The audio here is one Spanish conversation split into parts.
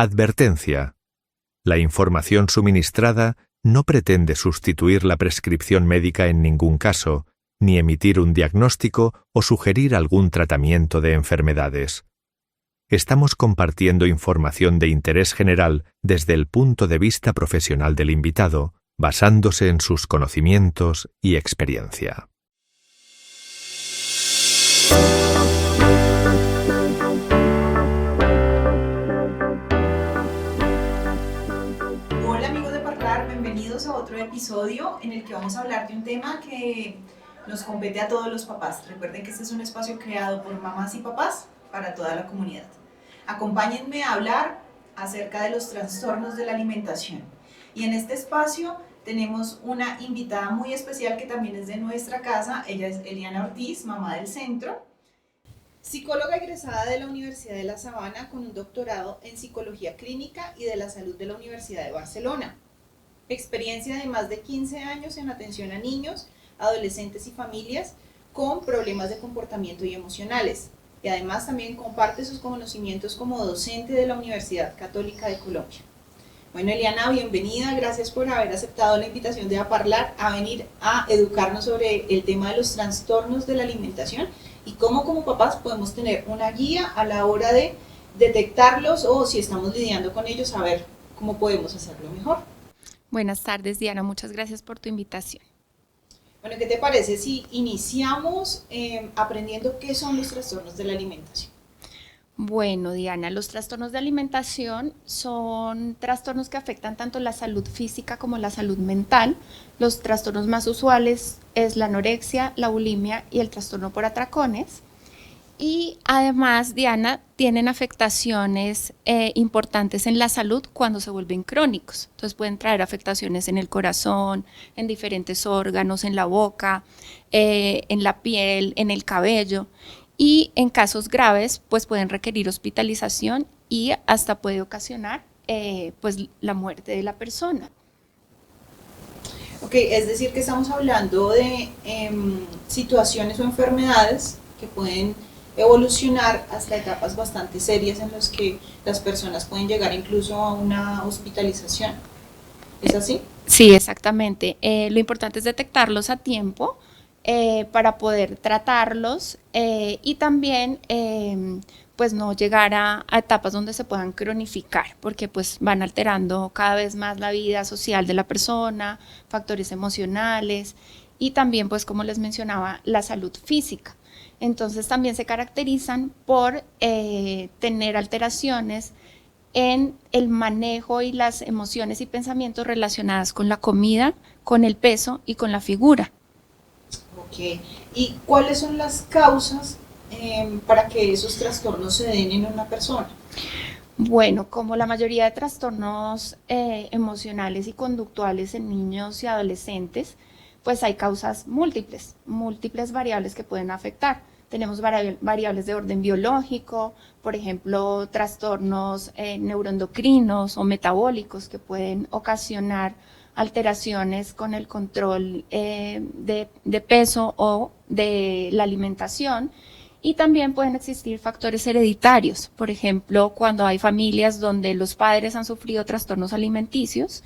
Advertencia. La información suministrada no pretende sustituir la prescripción médica en ningún caso, ni emitir un diagnóstico o sugerir algún tratamiento de enfermedades. Estamos compartiendo información de interés general desde el punto de vista profesional del invitado, basándose en sus conocimientos y experiencia. Hola amigos de Parlar, bienvenidos a otro episodio en el que vamos a hablar de un tema que nos compete a todos los papás. Recuerden que este es un espacio creado por mamás y papás para toda la comunidad. Acompáñenme a hablar acerca de los trastornos de la alimentación. Y en este espacio tenemos una invitada muy especial que también es de nuestra casa. Ella es Eliana Ortiz, mamá del centro, psicóloga egresada de la Universidad de La Sabana con un doctorado en Psicología Clínica y de la Salud de la Universidad de Barcelona. Experiencia de más de 15 años en atención a niños, adolescentes y familias con problemas de comportamiento y emocionales. Y además también comparte sus conocimientos como docente de la Universidad Católica de Colombia. Bueno, Eliana, bienvenida, gracias por haber aceptado la invitación de Parlar a venir a educarnos sobre el tema de los trastornos de la alimentación y cómo como papás podemos tener una guía a la hora de detectarlos o si estamos lidiando con ellos, saber cómo podemos hacerlo mejor. Buenas tardes, Diana, muchas gracias por tu invitación. Bueno, ¿qué te parece si iniciamos aprendiendo qué son los trastornos de la alimentación? Bueno, Diana, los trastornos de alimentación son trastornos que afectan tanto la salud física como la salud mental. Los trastornos más usuales es la anorexia, la bulimia y el trastorno por atracones. Y además, Diana, tienen afectaciones importantes en la salud cuando se vuelven crónicos. Entonces pueden traer afectaciones en el corazón, en diferentes órganos, en la boca, en la piel, en el cabello. Y en casos graves, pues pueden requerir hospitalización y hasta puede ocasionar pues la muerte de la persona. Ok, es decir que estamos hablando de situaciones o enfermedades que pueden evolucionar hasta etapas bastante serias en las que las personas pueden llegar incluso a una hospitalización. ¿Es así? Sí, exactamente. Lo importante es detectarlos a tiempo para poder tratarlos y también pues no llegar a etapas donde se puedan cronificar, porque pues van alterando cada vez más la vida social de la persona, factores emocionales y también pues como les mencionaba la salud física. Entonces también se caracterizan por tener alteraciones en el manejo y las emociones y pensamientos relacionadas con la comida, con el peso y con la figura. Ok, ¿y cuáles son las causas para que esos trastornos se den en una persona? Bueno, como la mayoría de trastornos emocionales y conductuales en niños y adolescentes, pues hay causas múltiples variables que pueden afectar. Tenemos variables de orden biológico, por ejemplo, trastornos neuroendocrinos o metabólicos que pueden ocasionar alteraciones con el control de peso o de la alimentación. Y también pueden existir factores hereditarios, por ejemplo, cuando hay familias donde los padres han sufrido trastornos alimenticios,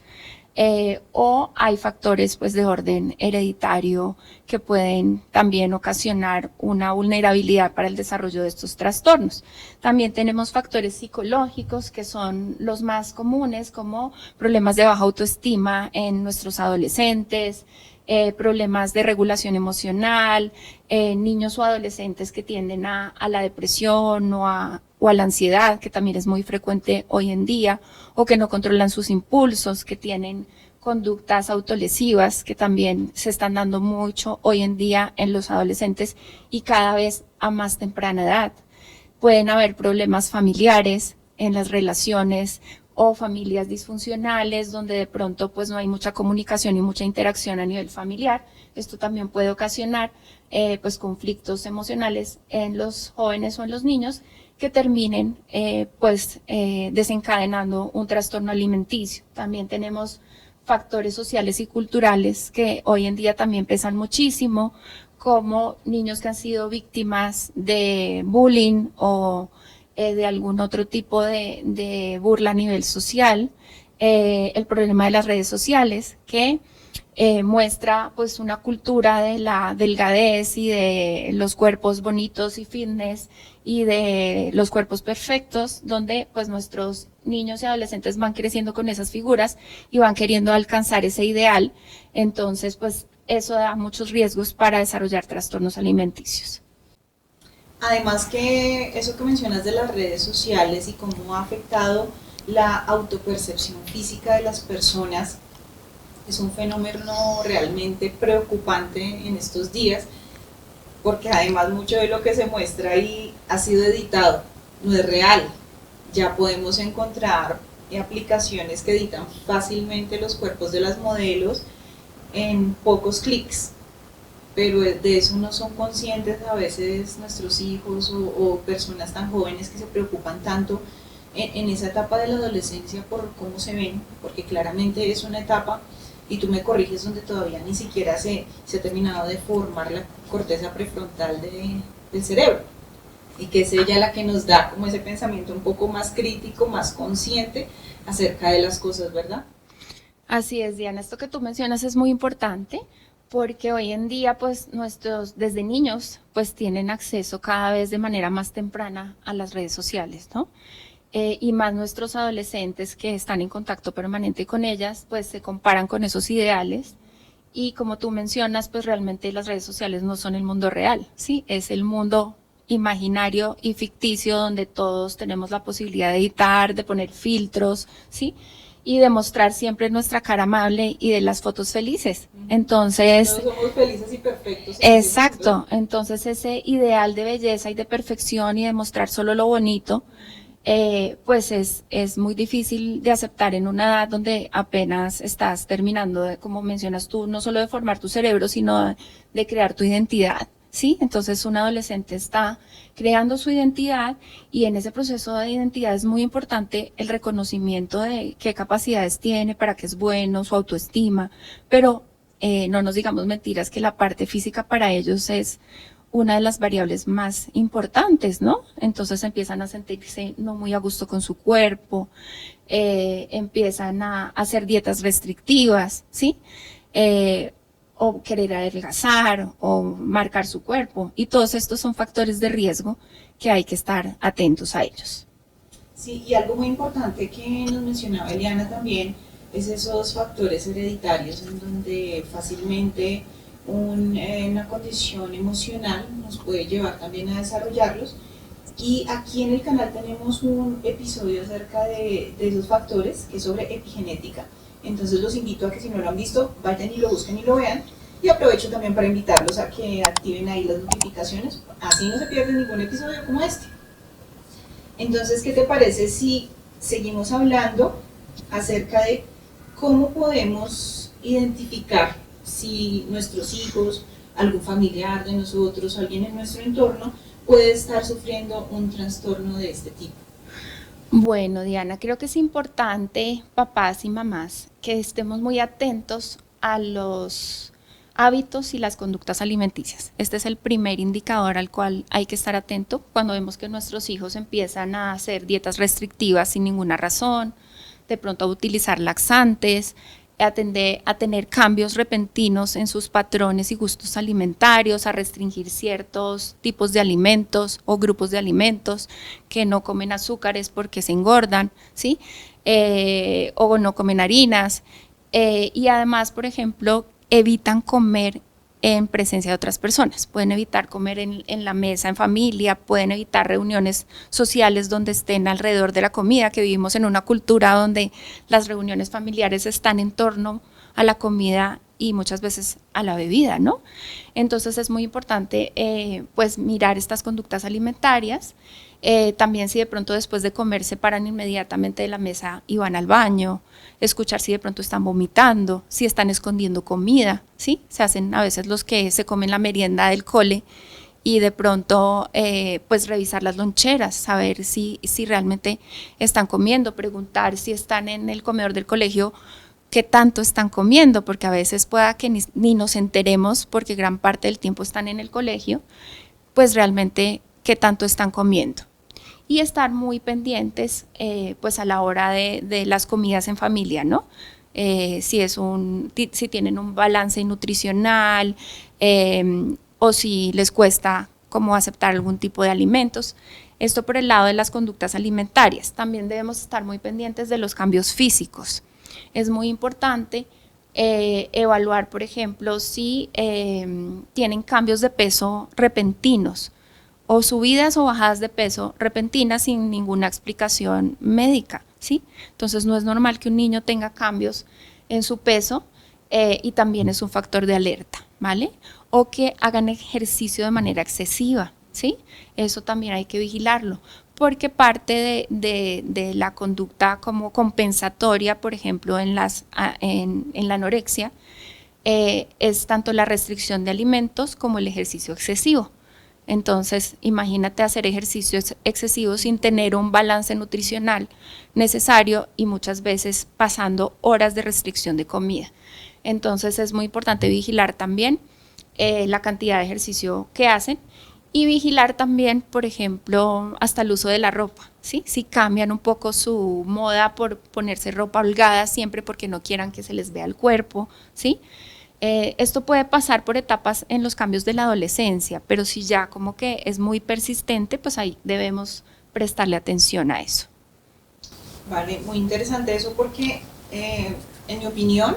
o hay factores pues de orden hereditario que pueden también ocasionar una vulnerabilidad para el desarrollo de estos trastornos. También tenemos factores psicológicos que son los más comunes, como problemas de baja autoestima en nuestros adolescentes, problemas de regulación emocional, niños o adolescentes que tienden a la depresión o a la ansiedad, que también es muy frecuente hoy en día, o que no controlan sus impulsos, que tienen conductas autolesivas, que también se están dando mucho hoy en día en los adolescentes y cada vez a más temprana edad. Pueden haber problemas familiares en las relaciones o familias disfuncionales donde de pronto pues no hay mucha comunicación y mucha interacción a nivel familiar. Esto también puede ocasionar pues conflictos emocionales en los jóvenes o en los niños que terminen desencadenando un trastorno alimenticio. También tenemos factores sociales y culturales que hoy en día también pesan muchísimo, como niños que han sido víctimas de bullying o de algún otro tipo de burla a nivel social, el problema de las redes sociales, que muestra pues una cultura de la delgadez y de los cuerpos bonitos y fitness y de los cuerpos perfectos, donde pues nuestros niños y adolescentes van creciendo con esas figuras y van queriendo alcanzar ese ideal. Entonces pues eso da muchos riesgos para desarrollar trastornos alimenticios. Además que eso que mencionas de las redes sociales y cómo ha afectado la autopercepción física de las personas es un fenómeno realmente preocupante en estos días, porque además mucho de lo que se muestra ahí ha sido editado, no es real. Ya podemos encontrar aplicaciones que editan fácilmente los cuerpos de las modelos en pocos clics, pero de eso no son conscientes a veces nuestros hijos o personas tan jóvenes que se preocupan tanto en esa etapa de la adolescencia por cómo se ven, porque claramente es una etapa, y tú me corriges, donde todavía ni siquiera se ha terminado de formar la corteza prefrontal del cerebro, y que es ella la que nos da como ese pensamiento un poco más crítico, más consciente acerca de las cosas, ¿verdad? Así es, Diana, esto que tú mencionas es muy importante, porque hoy en día pues desde niños pues tienen acceso cada vez de manera más temprana a las redes sociales, ¿no? Y más nuestros adolescentes que están en contacto permanente con ellas, pues se comparan con esos ideales, y como tú mencionas, pues realmente las redes sociales no son el mundo real, ¿sí? Es el mundo imaginario y ficticio donde todos tenemos la posibilidad de editar, de poner filtros, ¿sí? Y de mostrar siempre nuestra cara amable y de las fotos felices. Entonces, todos somos felices y perfectos. Exacto, entonces ese ideal de belleza y de perfección y de mostrar solo lo bonito, pues es muy difícil de aceptar en una edad donde apenas estás terminando de, como mencionas tú, no solo de formar tu cerebro, sino de crear tu identidad, ¿sí? Entonces un adolescente está creando su identidad, y en ese proceso de identidad es muy importante el reconocimiento de qué capacidades tiene, para qué es bueno, su autoestima, pero no nos digamos mentiras que la parte física para ellos es una de las variables más importantes, ¿no? Entonces empiezan a sentirse no muy a gusto con su cuerpo, empiezan a hacer dietas restrictivas, ¿sí? O querer adelgazar o marcar su cuerpo, y todos estos son factores de riesgo que hay que estar atentos a ellos. Sí, y algo muy importante que nos mencionaba Eliana también es esos factores hereditarios en donde fácilmente una condición emocional nos puede llevar también a desarrollarlos, y aquí en el canal tenemos un episodio acerca de esos factores, que es sobre epigenética. Entonces los invito a que, si no lo han visto, vayan y lo busquen y lo vean, y aprovecho también para invitarlos a que activen ahí las notificaciones, así no se pierden ningún episodio como este. Entonces, ¿qué te parece si seguimos hablando acerca de cómo podemos identificar si nuestros hijos, algún familiar de nosotros, alguien en nuestro entorno puede estar sufriendo un trastorno de este tipo? Bueno, Diana, creo que es importante, papás y mamás, que estemos muy atentos a los hábitos y las conductas alimenticias. Este es el primer indicador al cual hay que estar atento cuando vemos que nuestros hijos empiezan a hacer dietas restrictivas sin ninguna razón, de pronto a utilizar laxantes, a tener cambios repentinos en sus patrones y gustos alimentarios, a restringir ciertos tipos de alimentos o grupos de alimentos, que no comen azúcares porque se engordan, ¿sí? O no comen harinas, y además, por ejemplo, evitan comer en presencia de otras personas, pueden evitar comer en la mesa en familia, pueden evitar reuniones sociales donde estén alrededor de la comida, que vivimos en una cultura donde las reuniones familiares están en torno a la comida y muchas veces a la bebida, ¿no? Entonces es muy importante pues mirar estas conductas alimentarias. También, si de pronto después de comer se paran inmediatamente de la mesa y van al baño, escuchar si de pronto están vomitando, si están escondiendo comida, ¿sí? Se hacen a veces los que se comen la merienda del cole, y de pronto pues revisar las loncheras, saber si realmente están comiendo, preguntar si están en el comedor del colegio, qué tanto están comiendo, porque a veces pueda que ni nos enteremos, porque gran parte del tiempo están en el colegio, pues realmente qué tanto están comiendo. y estar muy pendientes pues a la hora de las comidas en familia, ¿no? Si tienen un balance nutricional o si les cuesta como aceptar algún tipo de alimentos. Esto por el lado de las conductas alimentarias. También debemos estar muy pendientes de los cambios físicos. Es muy importante evaluar, por ejemplo, si tienen cambios de peso repentinos o subidas o bajadas de peso repentinas sin ninguna explicación médica, ¿sí? Entonces no es normal que un niño tenga cambios en su peso y también es un factor de alerta, ¿vale? O que hagan ejercicio de manera excesiva, ¿sí? Eso también hay que vigilarlo, porque parte de la conducta como compensatoria, por ejemplo, en la anorexia, es tanto la restricción de alimentos como el ejercicio excesivo. Entonces, imagínate hacer ejercicio excesivo sin tener un balance nutricional necesario y muchas veces pasando horas de restricción de comida. Entonces, es muy importante vigilar también la cantidad de ejercicio que hacen y vigilar también, por ejemplo, hasta el uso de la ropa, ¿sí? Si cambian un poco su moda por ponerse ropa holgada siempre porque no quieran que se les vea el cuerpo, ¿sí? Esto puede pasar por etapas en los cambios de la adolescencia, pero si ya como que es muy persistente, pues ahí debemos prestarle atención a eso. Vale, muy interesante eso porque, en mi opinión,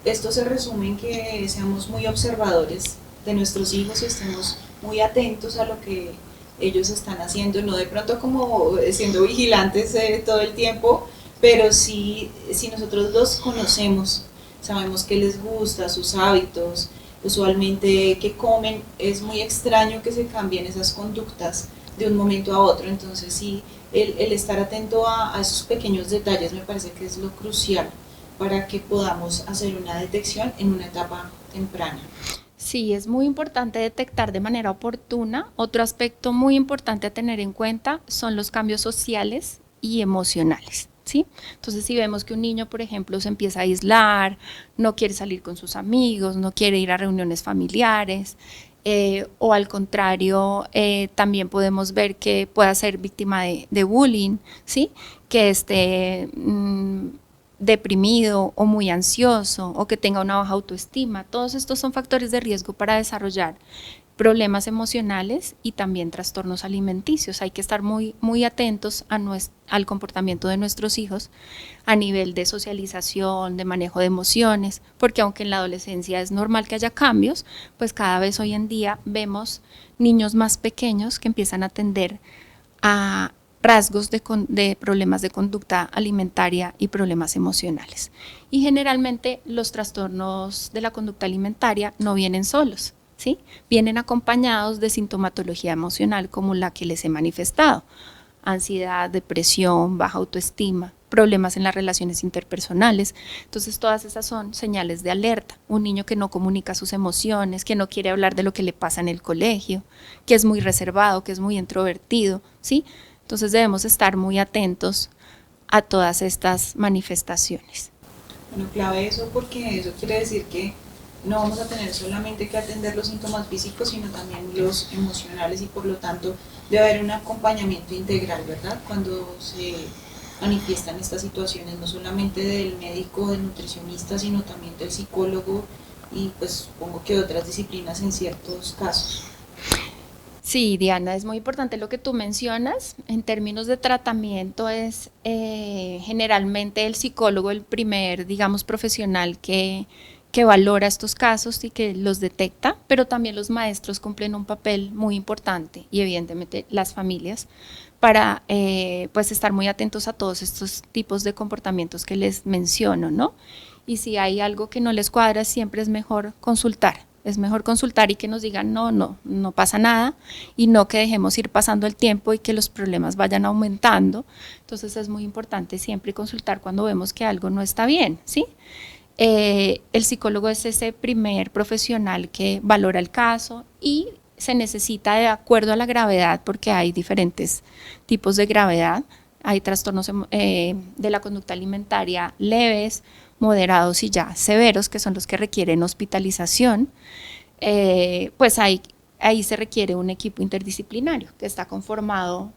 esto se resume en que seamos muy observadores de nuestros hijos y estemos muy atentos a lo que ellos están haciendo, no de pronto como siendo vigilantes todo el tiempo, pero sí, si nosotros los conocemos, sabemos qué les gusta, sus hábitos, usualmente qué comen, es muy extraño que se cambien esas conductas de un momento a otro. Entonces sí, el estar atento a esos pequeños detalles me parece que es lo crucial para que podamos hacer una detección en una etapa temprana. Sí, es muy importante detectar de manera oportuna. Otro aspecto muy importante a tener en cuenta son los cambios sociales y emocionales, ¿sí? Entonces, si vemos que un niño, por ejemplo, se empieza a aislar, no quiere salir con sus amigos, no quiere ir a reuniones familiares, o al contrario, también podemos ver que pueda ser víctima de bullying, ¿sí? Que esté deprimido o muy ansioso o que tenga una baja autoestima. Todos estos son factores de riesgo para desarrollar problemas emocionales y también trastornos alimenticios. Hay que estar muy, muy atentos al comportamiento de nuestros hijos a nivel de socialización, de manejo de emociones, porque aunque en la adolescencia es normal que haya cambios, pues cada vez hoy en día vemos niños más pequeños que empiezan a tender a rasgos de problemas de conducta alimentaria y problemas emocionales. Y generalmente los trastornos de la conducta alimentaria no vienen solos, ¿sí? Vienen acompañados de sintomatología emocional como la que les he manifestado: ansiedad, depresión, baja autoestima, problemas en las relaciones interpersonales. Entonces todas esas son señales de alerta. Un niño que no comunica sus emociones, que no quiere hablar de lo que le pasa en el colegio, que es muy reservado, que es muy introvertido, ¿sí? Entonces debemos estar muy atentos a todas estas manifestaciones. Bueno, clave eso porque eso quiere decir que no vamos a tener solamente que atender los síntomas físicos, sino también los emocionales y por lo tanto debe haber un acompañamiento integral, ¿verdad? Cuando se manifiestan estas situaciones, no solamente del médico, del nutricionista, sino también del psicólogo y pues supongo que otras disciplinas en ciertos casos. Sí, Diana, es muy importante lo que tú mencionas. En términos de tratamiento es generalmente el psicólogo el primer, digamos, profesional que valora estos casos y que los detecta, pero también los maestros cumplen un papel muy importante y evidentemente las familias para pues estar muy atentos a todos estos tipos de comportamientos que les menciono, ¿no? Y si hay algo que no les cuadra, siempre es mejor consultar. Es mejor consultar y que nos digan no pasa nada y no que dejemos ir pasando el tiempo y que los problemas vayan aumentando. Entonces es muy importante siempre consultar cuando vemos que algo no está bien, ¿sí? El psicólogo es ese primer profesional que valora el caso y se necesita de acuerdo a la gravedad, porque hay diferentes tipos de gravedad. Hay trastornos de la conducta alimentaria leves, moderados y ya severos, que son los que requieren hospitalización. Pues ahí se requiere un equipo interdisciplinario que está conformado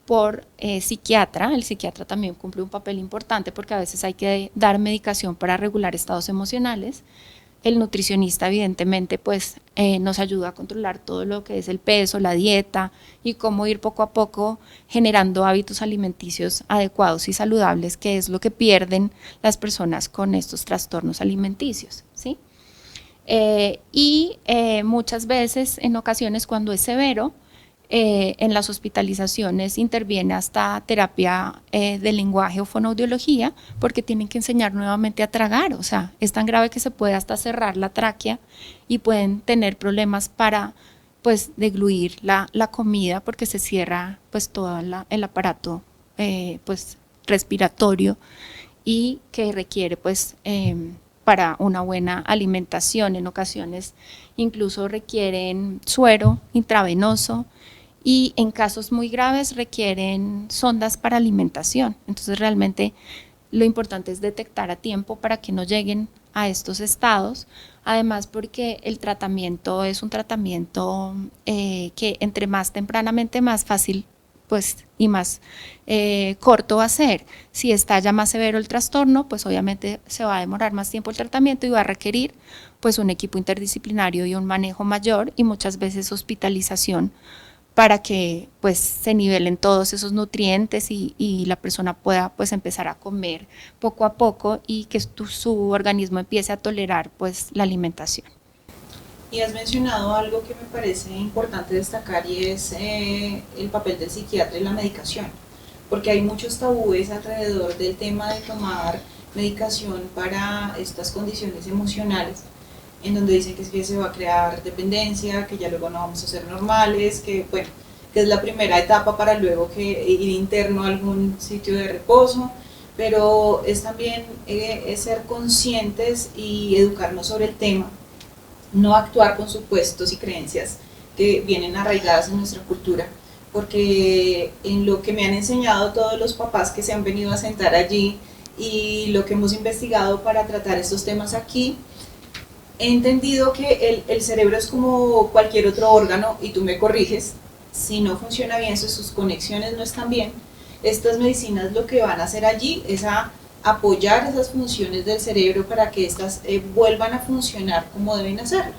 por psiquiatra. El psiquiatra también cumple un papel importante porque a veces hay que dar medicación para regular estados emocionales. El nutricionista evidentemente pues nos ayuda a controlar todo lo que es el peso, la dieta y cómo ir poco a poco generando hábitos alimenticios adecuados y saludables, que es lo que pierden las personas con estos trastornos alimenticios, ¿sí? Muchas veces, en ocasiones cuando es severo, en las hospitalizaciones interviene hasta terapia de lenguaje o fonoaudiología, porque tienen que enseñar nuevamente a tragar. O sea, es tan grave que se puede hasta cerrar la tráquea y pueden tener problemas para pues degluir la comida, porque se cierra pues todo el aparato pues respiratorio, y que requiere pues para una buena alimentación. En ocasiones incluso requieren suero intravenoso, y en casos muy graves requieren sondas para alimentación. Entonces realmente lo importante es detectar a tiempo para que no lleguen a estos estados, además porque el tratamiento es un tratamiento que entre más tempranamente más fácil pues y más corto va a ser. Si está ya más severo el trastorno, pues obviamente se va a demorar más tiempo el tratamiento y va a requerir pues un equipo interdisciplinario y un manejo mayor, y muchas veces hospitalización, para que pues se nivelen todos esos nutrientes y la persona pueda pues empezar a comer poco a poco y que su organismo empiece a tolerar pues la alimentación. Y has mencionado algo que me parece importante destacar, y es el papel del psiquiatra y la medicación, porque hay muchos tabúes alrededor del tema de tomar medicación para estas condiciones emocionales, en donde dicen que se va a crear dependencia, que ya luego no vamos a ser normales, que bueno, que es la primera etapa para luego que ir interno a algún sitio de reposo, pero es también es ser conscientes y educarnos sobre el tema, no actuar con supuestos y creencias que vienen arraigadas en nuestra cultura, porque en lo que me han enseñado todos los papás que se han venido a sentar allí y lo que hemos investigado para tratar estos temas aquí, he entendido que el cerebro es como cualquier otro órgano, y tú me corriges, si no funciona bien, si sus conexiones no están bien, estas medicinas lo que van a hacer allí es a apoyar esas funciones del cerebro para que éstas vuelvan a funcionar como deben hacerlo.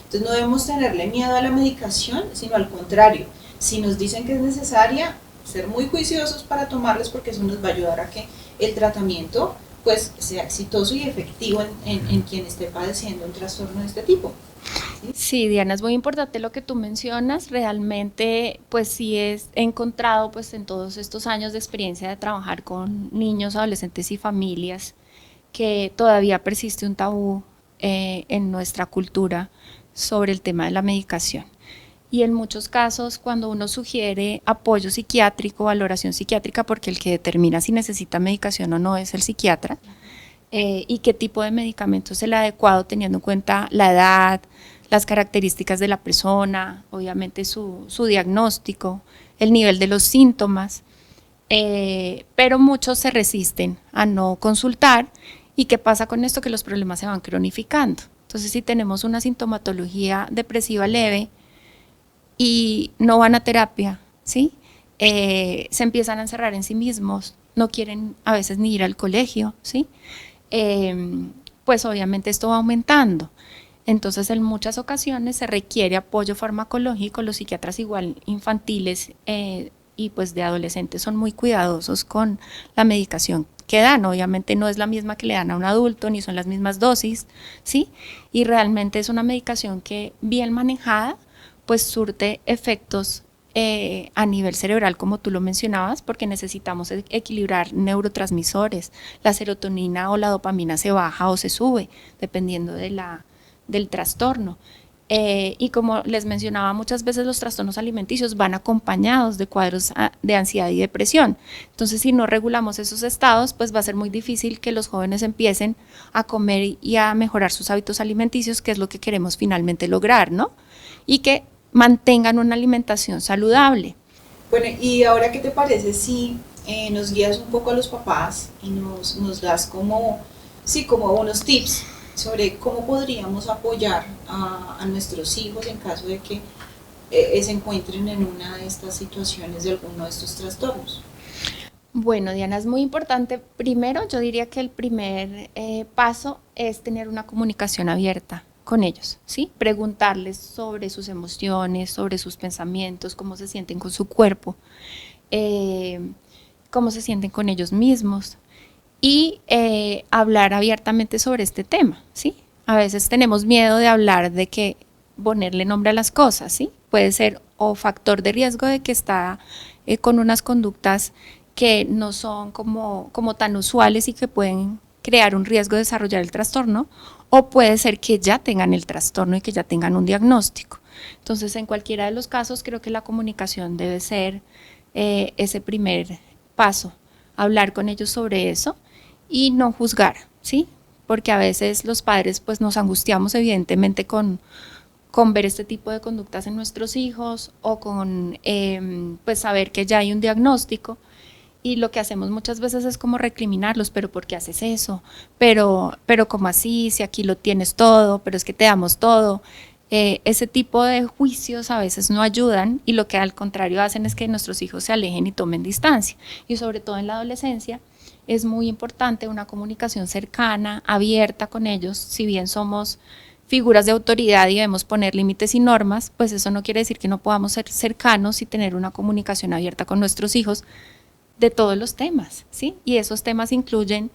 Entonces no debemos tenerle miedo a la medicación, sino al contrario, si nos dicen que es necesaria, ser muy juiciosos para tomarles, porque eso nos va a ayudar a que el tratamiento pues sea exitoso y efectivo en quien esté padeciendo un trastorno de este tipo. Sí, Diana, es muy importante lo que tú mencionas. Realmente, pues sí he encontrado pues en todos estos años de experiencia de trabajar con niños, adolescentes y familias, que todavía persiste un tabú en nuestra cultura sobre el tema de la medicación. Y en muchos casos, cuando uno sugiere apoyo psiquiátrico, valoración psiquiátrica, porque el que determina si necesita medicación o no es el psiquiatra, y qué tipo de medicamento es el adecuado, teniendo en cuenta la edad, las características de la persona, obviamente su diagnóstico, el nivel de los síntomas, pero muchos se resisten a no consultar. ¿Y qué pasa con esto? Que los problemas se van cronificando. Entonces, si tenemos una sintomatología depresiva leve y no van a terapia, ¿sí? Se empiezan a encerrar en sí mismos, no quieren a veces ni ir al colegio, ¿sí? Pues obviamente esto va aumentando. Entonces, en muchas ocasiones se requiere apoyo farmacológico. Los psiquiatras igual infantiles y pues de adolescentes son muy cuidadosos con la medicación que dan. Obviamente no es la misma que le dan a un adulto, ni son las mismas dosis, ¿sí? Y realmente es una medicación que, bien manejada, pues surte efectos a nivel cerebral, como tú lo mencionabas, porque necesitamos equilibrar neurotransmisores. La serotonina o la dopamina se baja o se sube, dependiendo del trastorno. Y como les mencionaba, muchas veces los trastornos alimenticios van acompañados de cuadros de ansiedad y depresión. Entonces, si no regulamos esos estados, pues va a ser muy difícil que los jóvenes empiecen a comer y a mejorar sus hábitos alimenticios, que es lo que queremos finalmente lograr, ¿no? Y que mantengan una alimentación saludable. Bueno, y ahora, ¿qué te parece si nos guías un poco a los papás y nos das como unos tips sobre cómo podríamos apoyar a nuestros hijos en caso de que se encuentren en una de estas situaciones de alguno de estos trastornos? Bueno, Diana, es muy importante. Primero, yo diría que el primer paso es tener una comunicación abierta con ellos, ¿sí? Preguntarles sobre sus emociones, sobre sus pensamientos, cómo se sienten con su cuerpo, cómo se sienten con ellos mismos y hablar abiertamente sobre este tema, ¿sí? A veces tenemos miedo de hablar de que ponerle nombre a las cosas, ¿sí? Puede ser o factor de riesgo de que está con unas conductas que no son como tan usuales y que pueden crear un riesgo de desarrollar el trastorno, o puede ser que ya tengan el trastorno y que ya tengan un diagnóstico. Entonces, en cualquiera de los casos, creo que la comunicación debe ser ese primer paso, hablar con ellos sobre eso y no juzgar, ¿sí? Porque a veces los padres pues nos angustiamos evidentemente con ver este tipo de conductas en nuestros hijos o con pues saber que ya hay un diagnóstico. Y lo que hacemos muchas veces es como recriminarlos, pero ¿por qué haces eso? Pero ¿cómo así? Si aquí lo tienes todo, pero es que te damos todo. Ese tipo de juicios a veces no ayudan y lo que al contrario hacen es que nuestros hijos se alejen y tomen distancia. Y sobre todo en la adolescencia es muy importante una comunicación cercana, abierta con ellos. Si bien somos figuras de autoridad y debemos poner límites y normas, pues eso no quiere decir que no podamos ser cercanos y tener una comunicación abierta con nuestros hijos de todos los temas, ¿sí? Y esos temas incluyen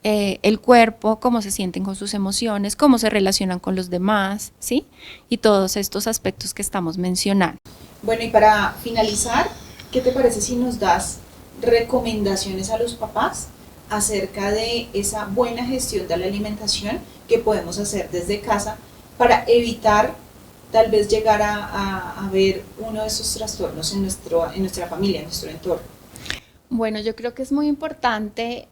el cuerpo, cómo se sienten con sus emociones, cómo se relacionan con los demás, ¿sí? Y todos estos aspectos que estamos mencionando. Bueno, y para finalizar, ¿qué te parece si nos das recomendaciones a los papás acerca de esa buena gestión de la alimentación que podemos hacer desde casa para evitar tal vez llegar a ver uno de esos trastornos en nuestra familia, en nuestro entorno? Bueno, yo creo que es muy importante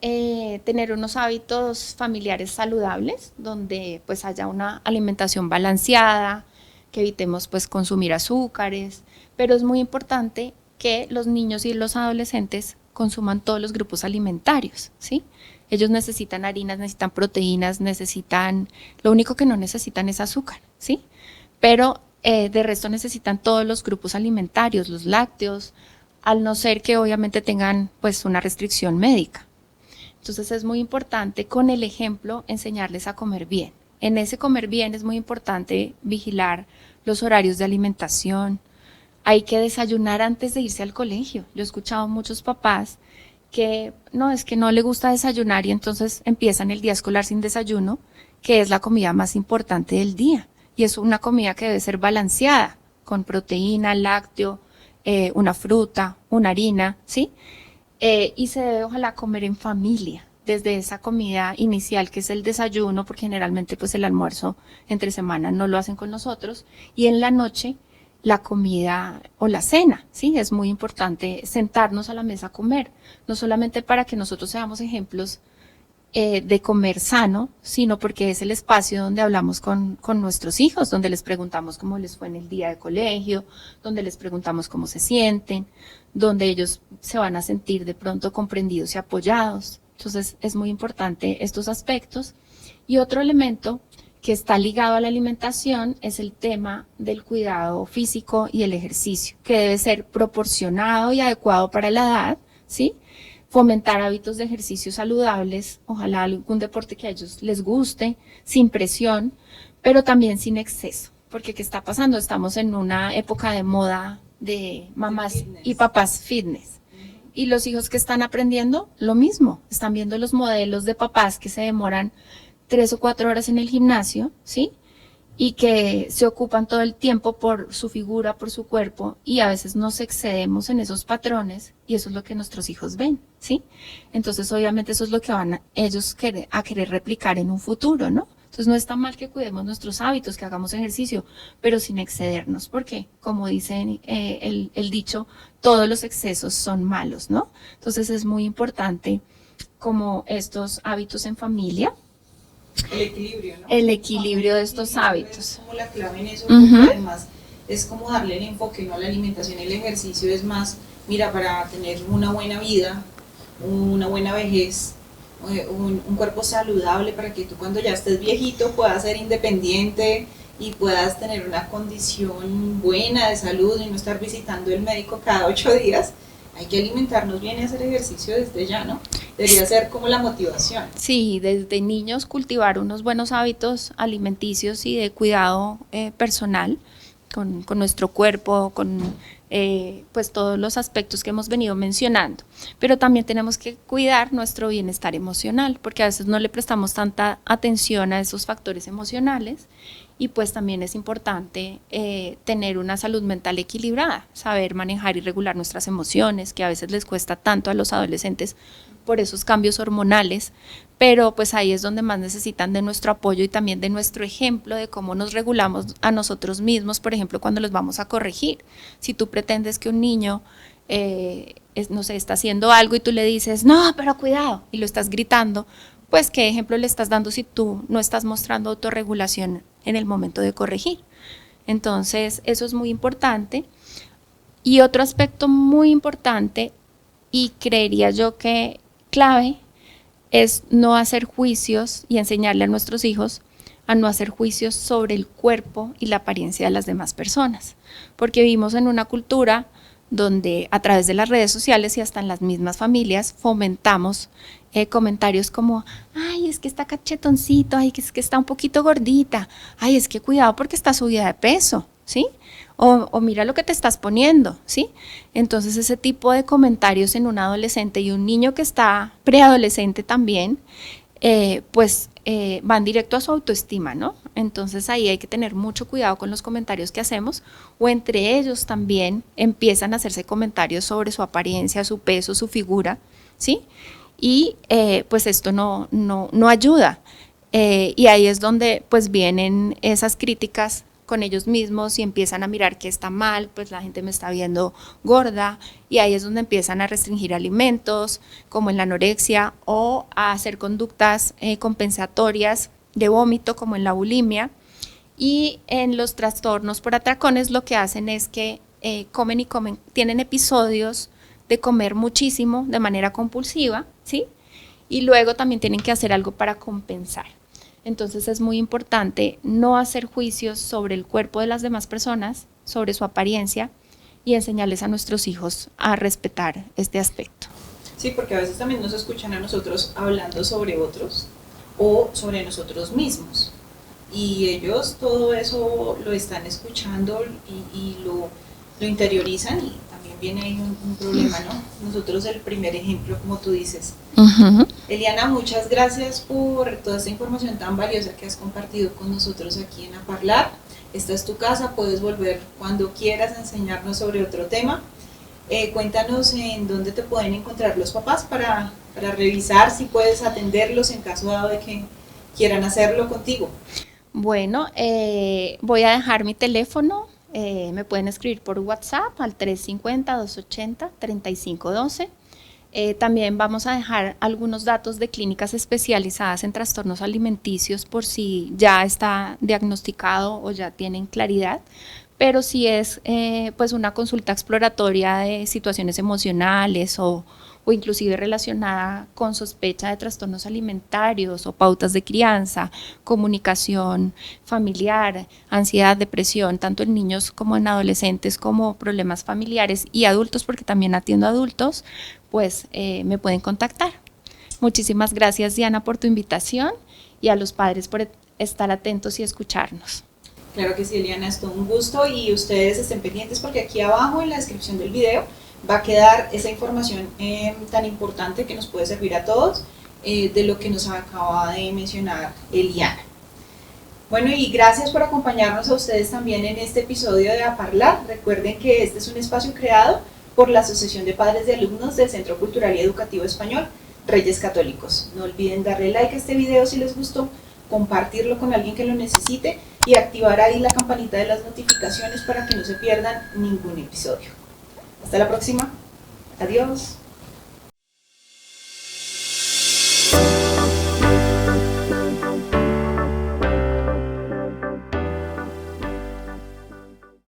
tener unos hábitos familiares saludables, donde pues haya una alimentación balanceada, que evitemos pues consumir azúcares, pero es muy importante que los niños y los adolescentes consuman todos los grupos alimentarios, ¿sí? Ellos necesitan harinas, necesitan proteínas, lo único que no necesitan es azúcar, ¿sí? Pero de resto necesitan todos los grupos alimentarios, los lácteos, al no ser que obviamente tengan pues una restricción médica. Entonces es muy importante con el ejemplo enseñarles a comer bien. En ese comer bien es muy importante vigilar los horarios de alimentación. Hay que desayunar antes de irse al colegio. Yo he escuchado a muchos papás que es que no le gusta desayunar y entonces empiezan el día escolar sin desayuno, que es la comida más importante del día. Y es una comida que debe ser balanceada, con proteína, lácteo, una fruta, una harina, ¿sí? Y se debe ojalá comer en familia, desde esa comida inicial que es el desayuno, porque generalmente pues el almuerzo entre semana no lo hacen con nosotros, y en la noche la comida o la cena, ¿sí? Es muy importante sentarnos a la mesa a comer, no solamente para que nosotros seamos ejemplos de comer sano, sino porque es el espacio donde hablamos con nuestros hijos, donde les preguntamos cómo les fue en el día de colegio, donde les preguntamos cómo se sienten, donde ellos se van a sentir de pronto comprendidos y apoyados. Entonces es muy importante estos aspectos. Y otro elemento que está ligado a la alimentación es el tema del cuidado físico y el ejercicio, que debe ser proporcionado y adecuado para la edad, ¿sí? Fomentar hábitos de ejercicio saludables, ojalá algún deporte que a ellos les guste, sin presión, pero también sin exceso, porque ¿qué está pasando? Estamos en una época de moda de mamás y papás fitness. Y los hijos que están aprendiendo, lo mismo, están viendo los modelos de papás que se demoran 3 o 4 horas en el gimnasio, ¿sí? Y que se ocupan todo el tiempo por su figura, por su cuerpo, y a veces nos excedemos en esos patrones, y eso es lo que nuestros hijos ven, ¿sí? Entonces, obviamente, eso es lo que van ellos a querer replicar en un futuro, ¿no? Entonces, no está mal que cuidemos nuestros hábitos, que hagamos ejercicio, pero sin excedernos, porque, como dice el dicho, todos los excesos son malos, ¿no? Entonces, es muy importante como estos hábitos en familia. El equilibrio, ¿no? El equilibrio de estos hábitos. Es como la clave en eso, porque además es como darle el enfoque, ¿no? A la alimentación y el ejercicio es más, mira, para tener una buena vida, una buena vejez, un cuerpo saludable para que tú cuando ya estés viejito puedas ser independiente y puedas tener una condición buena de salud y no estar visitando el médico cada 8 días, hay que alimentarnos bien y hacer ejercicio desde ya, ¿no? Debería ser como la motivación. Sí, desde niños cultivar unos buenos hábitos alimenticios y de cuidado personal con nuestro cuerpo, con pues todos los aspectos que hemos venido mencionando. Pero también tenemos que cuidar nuestro bienestar emocional, porque a veces no le prestamos tanta atención a esos factores emocionales. Y pues también es importante tener una salud mental equilibrada, saber manejar y regular nuestras emociones, que a veces les cuesta tanto a los adolescentes por esos cambios hormonales, pero pues ahí es donde más necesitan de nuestro apoyo y también de nuestro ejemplo de cómo nos regulamos a nosotros mismos, por ejemplo, cuando los vamos a corregir. Si tú pretendes que un niño, no sé, está haciendo algo y tú le dices, no, pero cuidado, y lo estás gritando, pues qué ejemplo le estás dando si tú no estás mostrando autorregulación en el momento de corregir. Entonces, eso es muy importante. Y otro aspecto muy importante, y creería yo que clave, es no hacer juicios y enseñarle a nuestros hijos a no hacer juicios sobre el cuerpo y la apariencia de las demás personas, porque vivimos en una cultura donde a través de las redes sociales y hasta en las mismas familias fomentamos comentarios como, ay, es que está cachetoncito, ay, es que está un poquito gordita, ay, es que cuidado porque está subida de peso, ¿sí? O mira lo que te estás poniendo, ¿sí? Entonces ese tipo de comentarios en un adolescente y un niño que está preadolescente también, van directo a su autoestima, ¿no? Entonces ahí hay que tener mucho cuidado con los comentarios que hacemos, o entre ellos también empiezan a hacerse comentarios sobre su apariencia, su peso, su figura, ¿sí? Y pues esto no ayuda, y ahí es donde pues vienen esas críticas con ellos mismos y empiezan a mirar que está mal, pues la gente me está viendo gorda, y ahí es donde empiezan a restringir alimentos como en la anorexia, o a hacer conductas compensatorias de vómito como en la bulimia. Y en los trastornos por atracones lo que hacen es que comen, tienen episodios de comer muchísimo de manera compulsiva, ¿sí? Y luego también tienen que hacer algo para compensar. Entonces es muy importante no hacer juicios sobre el cuerpo de las demás personas, sobre su apariencia, y enseñarles a nuestros hijos a respetar este aspecto. Sí, porque a veces también nos escuchan a nosotros hablando sobre otros o sobre nosotros mismos, y ellos todo eso lo están escuchando y lo interiorizan, y también viene ahí un problema, ¿no? Nosotros el primer ejemplo, como tú dices. Eliana, muchas gracias por toda esta información tan valiosa que has compartido con nosotros aquí en A Parlar. Esta es tu casa, puedes volver cuando quieras a enseñarnos sobre otro tema. Cuéntanos en dónde te pueden encontrar los papás para revisar si puedes atenderlos en caso dado de que quieran hacerlo contigo. Bueno, voy a dejar mi teléfono. Me pueden escribir por WhatsApp al 350-280-3512. También vamos a dejar algunos datos de clínicas especializadas en trastornos alimenticios por si ya está diagnosticado o ya tienen claridad, pero si es pues una consulta exploratoria de situaciones emocionales o inclusive relacionada con sospecha de trastornos alimentarios o pautas de crianza, comunicación familiar, ansiedad, depresión, tanto en niños como en adolescentes, como problemas familiares y adultos, porque también atiendo a adultos, pues me pueden contactar. Muchísimas gracias, Diana, por tu invitación, y a los padres por estar atentos y escucharnos. Claro que sí, Eliana, es todo un gusto, y ustedes estén pendientes porque aquí abajo en la descripción del video va a quedar esa información tan importante que nos puede servir a todos, de lo que nos acaba de mencionar Eliana. Bueno, y gracias por acompañarnos a ustedes también en este episodio de A Parlar. Recuerden que este es un espacio creado por la Asociación de Padres de Alumnos del Centro Cultural y Educativo Español Reyes Católicos. No olviden darle like a este video si les gustó, compartirlo con alguien que lo necesite y activar ahí la campanita de las notificaciones para que no se pierdan ningún episodio. Hasta la próxima. Adiós.